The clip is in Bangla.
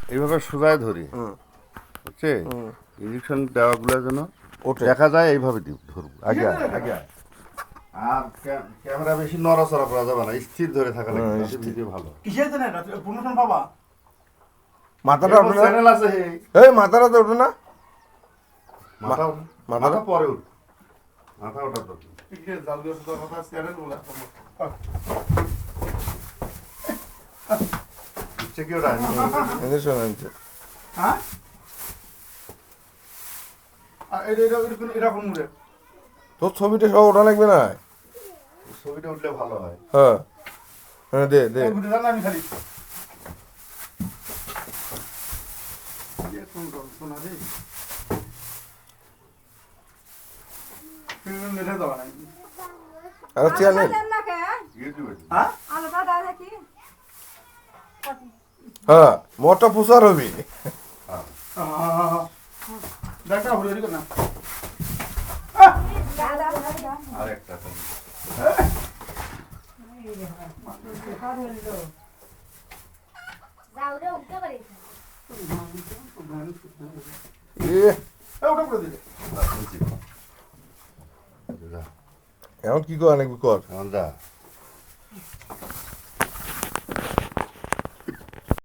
এইভাবে সোজায় ধরি বুঝছে ইঞ্জেকশন দেওয়াগুলো যেন দেখা যায় এইভাবে দিব ধরবো আগে আগে আর ক্যামেরা বেশি নড়াচড়া করা যাবে না স্থির ধরে থাকা লাগবে তাতে ভিডিও ভালো কিসের জন্য এটা প্রমোশন পাবা মাথাটা ওঠে না চ্যানেল আছে এই মাথাটা তো ওঠে না মাথা মাথা পরে উঠ মাথা ওঠার দরকার ঠিক আছে জাল দিয়ে তো কথা চ্যানেল বলা ইচ্ছে কি ওটা ইঞ্জেকশন আনছে হ্যাঁ আর এরকম মুড়ে তোর ছবিটা সব ওঠা লাগবে না ছবিটা উঠলে ভালো হয় হ্যাঁ হ্যাঁ দে দে ঘুরে যান আমি খালি শোনা রে মেরে দেওয়া নাই আর চ্যানেল ইউটিউবে হ্যাঁ হ্যাঁ মোটা প্রচার হবে দেখা হলো এদিকে না আর একটা ওটা করে দিলে এখন কি করা লাগবে কর এখন যা